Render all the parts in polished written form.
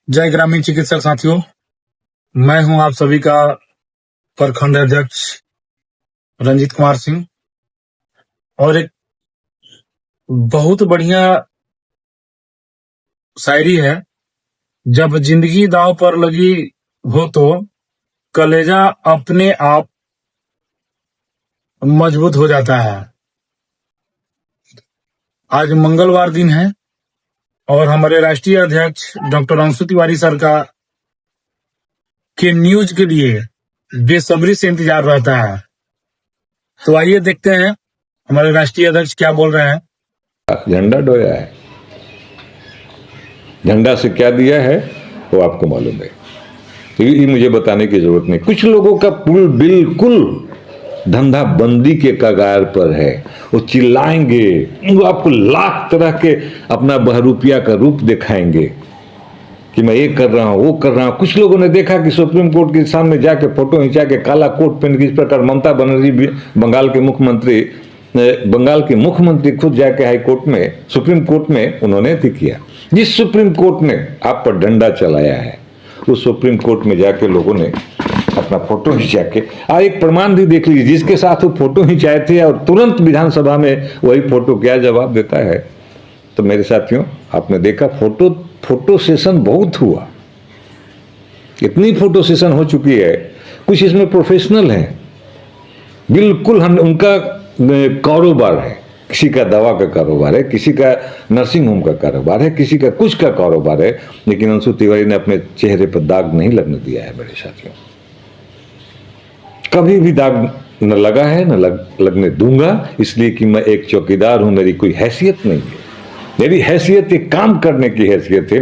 जय ग्रामीण चिकित्सक साथियों, मैं हूं आप सभी का प्रखंड अध्यक्ष रंजीत कुमार सिंह। और एक बहुत बढ़िया शायरी है, जब जिंदगी दांव पर लगी हो तो कलेजा अपने आप मजबूत हो जाता है। आज मंगलवार दिन है और हमारे राष्ट्रीय अध्यक्ष डॉक्टर अंशु तिवारी सर का के न्यूज के लिए बेसब्री से इंतजार रहता है। तो आइए देखते हैं हमारे राष्ट्रीय अध्यक्ष क्या बोल रहे हैं। झंडा डोया है, झंडा से क्या दिया है वो आपको मालूम है, तो ये मुझे बताने की जरूरत नहीं। कुछ लोगों का पुल बिल्कुल धंधा बंदी के कगार पर है, वो चिल्लाएंगे, वो आपको लाख तरह के अपना बहरूपिया का रूप दिखाएंगे कि मैं ये कर रहा हूं, वो कर रहा हूं। कुछ लोगों ने देखा कि सुप्रीम कोर्ट के सामने जाके फोटो खिंचा के काला कोट पहन के, इस प्रकार ममता बनर्जी बंगाल के मुख्यमंत्री खुद जाके हाई कोर्ट में, सुप्रीम कोर्ट में उन्होंने किया। जिस सुप्रीम कोर्ट ने आप पर डंडा चलाया है, उस सुप्रीम कोर्ट में जाके लोगों ने अपना फोटो खिंचा के, एक प्रमाण भी देख लीजिए, जिसके साथ वो फोटो खिंचाए थे और तुरंत विधानसभा में वही फोटो क्या जवाब देता है। तो मेरे साथियों, आपने देखा फोटो सेशन बहुत हुआ, इतनी फोटो सेशन हो चुकी है। कुछ इसमें प्रोफेशनल हैं, बिल्कुल हम उनका कारोबार है, किसी का दवा का कारोबार है, किसी का नर्सिंग होम का कारोबार है, किसी का कुछ का कारोबार है, लेकिन अंशु तिवारी ने अपने चेहरे पर दाग नहीं लगने दिया है। मेरे साथियों, कभी भी दाग न लगा है, न लगने दूंगा, इसलिए कि मैं एक चौकीदार हूं, मेरी कोई हैसियत नहीं है। मेरी हैसियत एक काम करने की हैसियत है।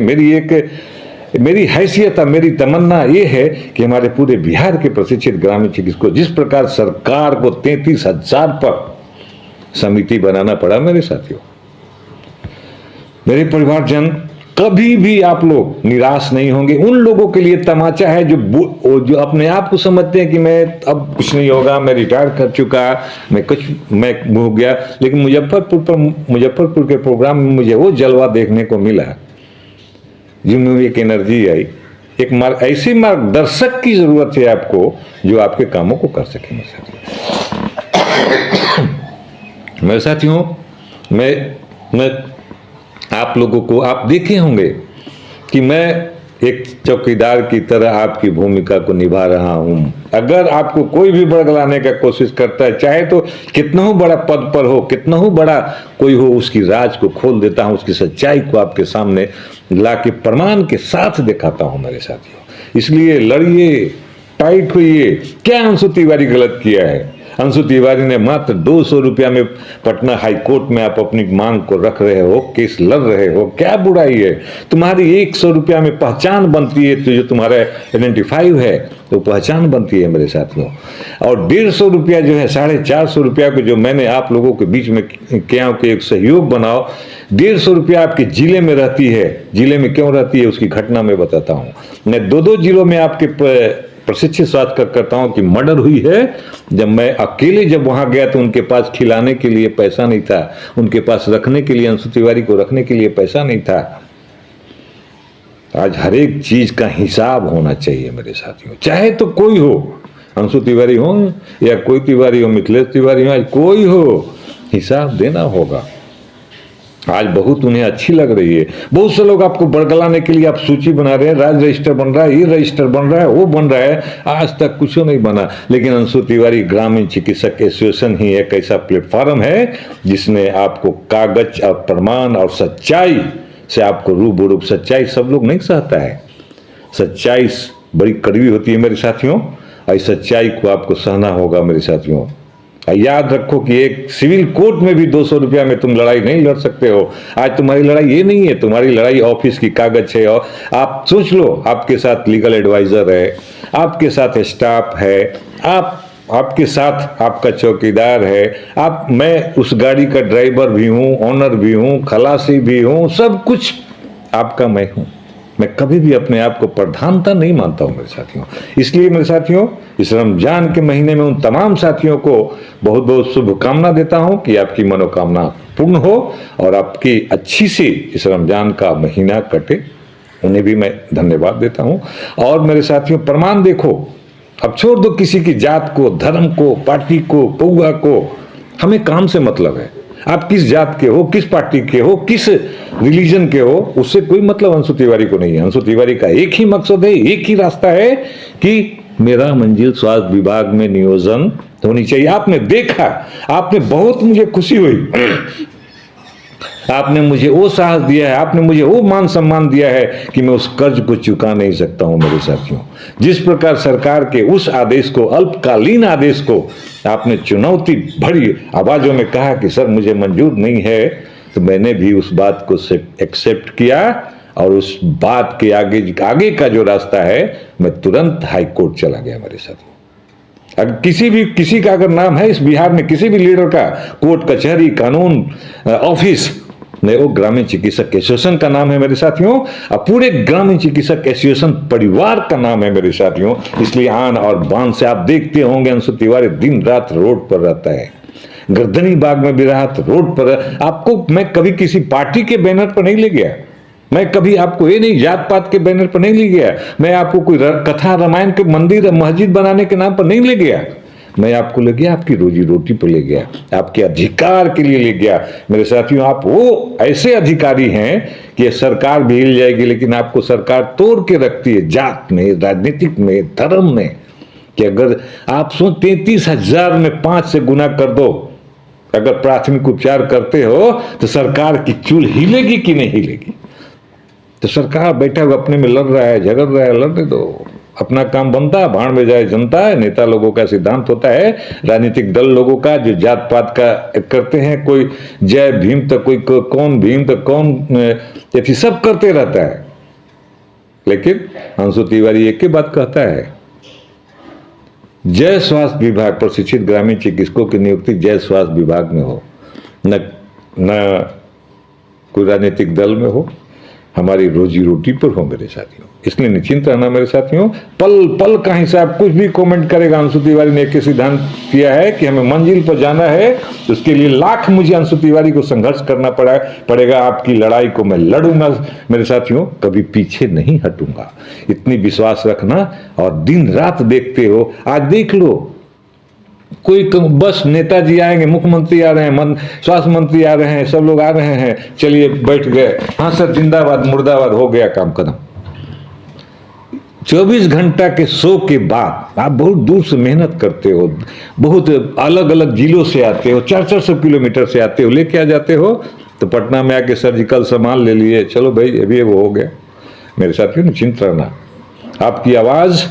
मेरी हैसियत और मेरी तमन्ना ये है कि हमारे पूरे बिहार के प्रशिक्षित ग्रामीण चिकित्सकों, जिस प्रकार सरकार को 33,000 पर समिति बनाना पड़ा, मेरे साथियों, मेरे परिवारजन, कभी भी आप लोग निराश नहीं होंगे। उन लोगों के लिए तमाचा है जो अपने आप को समझते हैं कि मैं अब कुछ नहीं होगा, मैं रिटायर कर चुका, मैं हो गया। लेकिन मुजफ्फरपुर के प्रोग्राम में मुझे वो जलवा देखने को मिला, जिनमें एक एनर्जी आई। ऐसे मार्गदर्शक की जरूरत है आपको, जो आपके कामों को कर सके। मेरे साथियों, मैं आप लोगों को, आप देखे होंगे कि मैं एक चौकीदार की तरह आपकी भूमिका को निभा रहा हूं। अगर आपको कोई भी बरगलाने का कोशिश करता है, चाहे तो कितना हो बड़ा पद पर हो, कितना हो बड़ा कोई हो, उसकी राज को खोल देता हूं, उसकी सच्चाई को आपके सामने ला के प्रमाण के साथ दिखाता हूं। मेरे साथियों, इसलिए लड़िए, टाइट होइए। क्या अंशु तिवारी गलत किया है? अंशु तिवारी ने मात्र 200 रुपया में पटना हाई कोर्ट में आप अपनी मांग को रख रहे हो, केस लड़ रहे हो, क्या बुराई है? तुम्हारी 100 रुपया में पहचान बनती है, तो जो तुम्हारा आइडेंटिफाई है तो पहचान बनती है मेरे साथियों। और 150 रुपया जो है, 450 रुपया को जो मैंने आप लोगों के बीच में क्या कि एक सहयोग बनाओ, 150 रुपया आपके जिले में रहती है। जिले में क्यों रहती है उसकी घटना मैं बताता हूँ। मैं 2 जिलों में आपके प्रशिक्षित स्वास्थ्य कार्यकर्ताओं की मर्डर हुई है। जब मैं अकेले जब वहां गया तो उनके पास खिलाने के लिए पैसा नहीं था, उनके पास रखने के लिए, अंशु तिवारी को रखने के लिए पैसा नहीं था। आज हर एक चीज का हिसाब होना चाहिए मेरे साथियों, चाहे तो कोई हो, अंशु तिवारी हो या कोई तिवारी हो, मिथिलेश तिवारी हो, आज कोई हो, हिसाब देना होगा। आज बहुत उन्हें अच्छी लग रही है। बहुत से लोग आपको बरगलाने के लिए आप सूची बना रहे हैं, राज्य रजिस्टर बन रहा है, ये रजिस्टर बन रहा है, वो बन रहा है, आज तक कुछ नहीं बना। लेकिन अंशु तिवारी ग्रामीण चिकित्सक एसोसिएशन ही एक ऐसा प्लेटफॉर्म है जिसने आपको कागज और प्रमाण और सच्चाई से आपको रूबरू, सच्चाई सब लोग नहीं सहता है, सच्चाई बड़ी कड़वी होती है मेरे साथियों, और सच्चाई को आपको सहना होगा मेरे साथियों। याद रखो कि एक सिविल कोर्ट में भी 200 रुपया में तुम लड़ाई नहीं लड़ सकते हो। आज तुम्हारी लड़ाई ये नहीं है, तुम्हारी लड़ाई ऑफिस की कागज है। और आप सोच लो, आपके साथ लीगल एडवाइजर है, आपके साथ स्टाफ है, आपके साथ आपका चौकीदार है, मैं उस गाड़ी का ड्राइवर भी हूँ, ऑनर भी हूँ, खलासी भी हूँ, सब कुछ आपका मैं हूँ। मैं कभी भी अपने आप को प्रधानता नहीं मानता हूं मेरे साथियों। इसलिए मेरे साथियों, इस रमजान के महीने में उन तमाम साथियों को बहुत बहुत शुभकामना देता हूं कि आपकी मनोकामना पूर्ण हो और आपकी अच्छी सी इस रमजान का महीना कटे। उन्हें भी मैं धन्यवाद देता हूं। और मेरे साथियों, प्रमाण देखो, अब छोड़ दो किसी की जात को, धर्म को, पार्टी को, पौआ को, हमें काम से मतलब है। आप किस जात के हो, किस पार्टी के हो, किस रिलीजन के हो, उससे कोई मतलब अंशु तिवारी को नहीं है। अंशु तिवारी का एक ही मकसद है, एक ही रास्ता है कि मेरा मंजिल स्वास्थ्य विभाग में नियोजन होनी चाहिए। आपने देखा, आपने बहुत मुझे खुशी हुई, आपने मुझे वो साहस दिया है, आपने मुझे वो मान सम्मान दिया है कि मैं उस कर्ज को चुका नहीं सकता हूं। मेरे साथियों, जिस प्रकार सरकार के उस आदेश को, अल्पकालीन आदेश को आपने चुनौती भरी आवाजों में कहा कि सर मुझे मंजूर नहीं है, तो मैंने भी उस बात को एक्सेप्ट किया और उस बात के आगे का जो रास्ता है, मैं तुरंत हाई कोर्ट चला गया। मेरे साथियों, अगर किसी का अगर नाम है इस बिहार में, किसी भी लीडर का, कोर्ट कचहरी कानून ऑफिस में, वो ग्रामीण चिकित्सक एसोसिएशन का नाम है मेरे साथियों, और पूरे ग्रामीण चिकित्सक एसोसिएशन परिवार का नाम है मेरे साथियों। इसलिए आन और बान से आप देखते होंगे अंशु तिवारी दिन रात रोड पर रहता है, गर्दनी बाग में भी रहा तो रोड पर। आपको मैं कभी किसी पार्टी के बैनर पर नहीं ले गया, मैं कभी आपको ये नहीं जात पात के बैनर पर नहीं ले गया, मैं आपको कोई कथा रामायण के मंदिर मस्जिद बनाने के नाम पर नहीं ले गया, मैं आपको ले गया आपकी रोजी रोटी पर ले गया, आपके अधिकार के लिए ले गया। मेरे साथियों, आप वो ऐसे अधिकारी हैं कि सरकार भी हिल जाएगी, लेकिन आपको सरकार तोड़ के रखती है जात में, राजनीतिक में, धर्म में, कि अगर आप 33,000 में 5 से गुना कर दो, अगर प्राथमिक उपचार करते हो तो सरकार की चूल हिलेगी कि नहीं हिलेगी? तो सरकार बैठा हुआ अपने में लड़ रहा है, झगड़ रहा है, लड़ने दो, अपना काम बनता है, भाड़ में जाए जनता है। नेता लोगों का सिद्धांत होता है, राजनीतिक दल लोगों का जो जात पात का करते हैं, कोई जय भीम तो कोई कौन भीम तो कौन, ये सब करते रहता है। लेकिन अंशु तिवारी एक ही बात कहता है, जय स्वास्थ्य विभाग, प्रशिक्षित ग्रामीण चिकित्सकों की नियुक्ति जय स्वास्थ्य विभाग में हो, न कोई राजनीतिक दल में हो, हमारी रोजी रोटी पर हो मेरे साथियों। इसलिए निश्चिंत रहना मेरे साथियों, पल पल का हिसाब कुछ भी कमेंट करेगा। अंशु तिवारी ने एक सिद्धांत किया है कि हमें मंजिल पर जाना है, तो उसके लिए लाख मुझे अंशु तिवारी को संघर्ष करना पड़ेगा। आपकी लड़ाई को मैं लड़ूंगा मेरे साथियों, कभी पीछे नहीं हटूंगा, इतनी विश्वास रखना। और दिन रात देखते हो, आज देख लो, कोई बस नेताजी आएंगे, मुख्यमंत्री आ रहे हैं, स्वास्थ्य मंत्री आ रहे हैं, सब लोग आ रहे हैं, चलिए बैठ गए, हाँ सर जिंदाबाद मुर्दाबाद, हो गया काम खत्म। 24 घंटा के शो के बाद आप बहुत दूर से मेहनत करते हो, बहुत अलग अलग जिलों से आते हो, 400 किलोमीटर से आते हो, लेके आ जाते हो, तो पटना में आके सर्जिकल सामान ले लिए, चलो भाई अभी वो हो गया। मेरे साथियों, निश्चिंत रहना, आपकी आवाज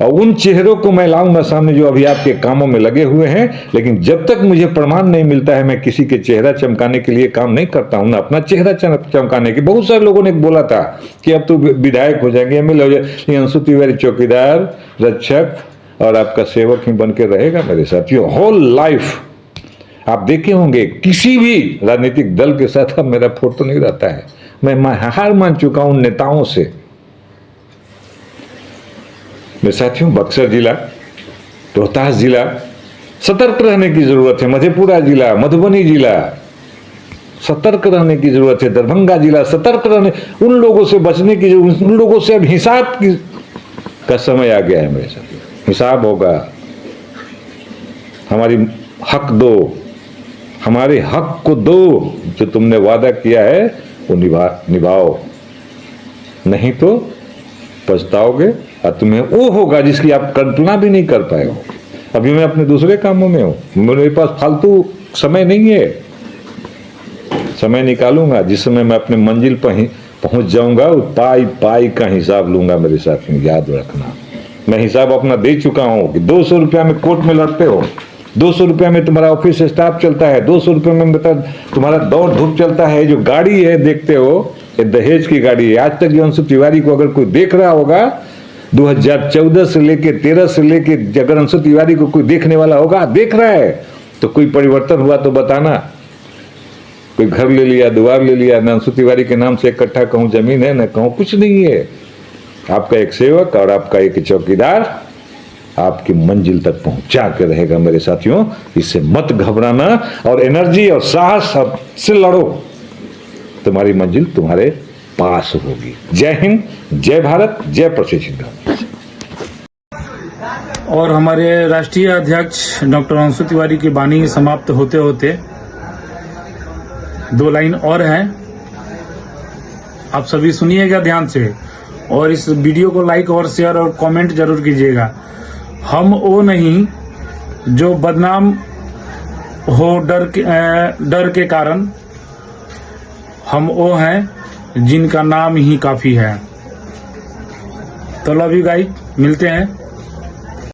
और उन चेहरों को मैं लाऊंगा सामने जो अभी आपके कामों में लगे हुए हैं। लेकिन जब तक मुझे प्रमाण नहीं मिलता है, मैं किसी के चेहरा चमकाने के लिए काम नहीं करता हूं, ना अपना चेहरा चमकाने के। बहुत सारे लोगों ने बोला था कि अब तो विधायक हो जाएंगे, एमएलए हो जाएंगे। अंशु तिवारी चौकीदार, रक्षक और आपका सेवक ही बन के रहेगा मेरे साथियों, होल लाइफ। आप देखे होंगे किसी भी राजनीतिक दल के साथ अब मेरा फोटो नहीं रहता है, मैं हार मान चुका हूं नेताओं से। मेरे साथियों, बक्सर जिला, रोहतास जिला, सतर्क रहने की जरूरत है। मधेपुरा जिला, मधुबनी जिला, सतर्क रहने की जरूरत है। दरभंगा जिला, सतर्क रहने, उन लोगों से बचने की जरूरत, उन लोगों से अब हिसाब का समय आ गया है मेरे साथियों। हिसाब होगा, हमारी हक दो, हमारे हक को दो, जो तुमने वादा किया है वो निभाओ, नहीं तो पछताओगे और तुम्हें वो होगा जिसकी आप कल्पना भी नहीं कर पाए हो। अभी मैं अपने दूसरे कामों में हूं, मेरे पास फालतू समय नहीं है, समय निकालूंगा जिस समय मैं अपने मंजिल पर ही पहुंच जाऊंगा, पाई पाई का हिसाब लूंगा मेरे साथ में। याद रखना, मैं हिसाब अपना दे चुका हूं कि 200 रुपया में कोर्ट में लड़ते हो, 200 रुपया में तुम्हारा ऑफिस स्टाफ चलता है, 200 रुपये में तुम्हारा दौड़ धूप चलता है। जो गाड़ी है देखते हो, ये दहेज की गाड़ी है। आज तक जो अंशु तिवारी को अगर कोई देख रहा होगा, 2014 से लेके 13 से लेके, अगर अंशु तिवारी को कोई देखने वाला होगा, देख रहा है, तो कोई परिवर्तन हुआ तो बताना। कोई घर ले लिया, द्वार ले लिया, न अंशु तिवारी के नाम से इकट्ठा कहूं जमीन है, न कहूं कुछ नहीं है। आपका एक सेवक और आपका एक चौकीदार आपकी मंजिल तक पहुंचा के रहेगा मेरे साथियों। इससे मत घबराना और एनर्जी और साहस से लड़ो, तुम्हारी मंजिल तुम्हारे पास होगी। जय हिंद, जय भारत, जय प्रशिक्षित गांधी। और हमारे राष्ट्रीय अध्यक्ष डॉक्टर अंशु तिवारी की वाणी समाप्त होते होते 2 लाइन और हैं, आप सभी सुनिएगा ध्यान से और इस वीडियो को लाइक और शेयर और कमेंट जरूर कीजिएगा। हम वो नहीं जो बदनाम हो डर के कारण, हम वो हैं जिनका नाम ही काफी है। तो लव यू गाइस, मिलते हैं।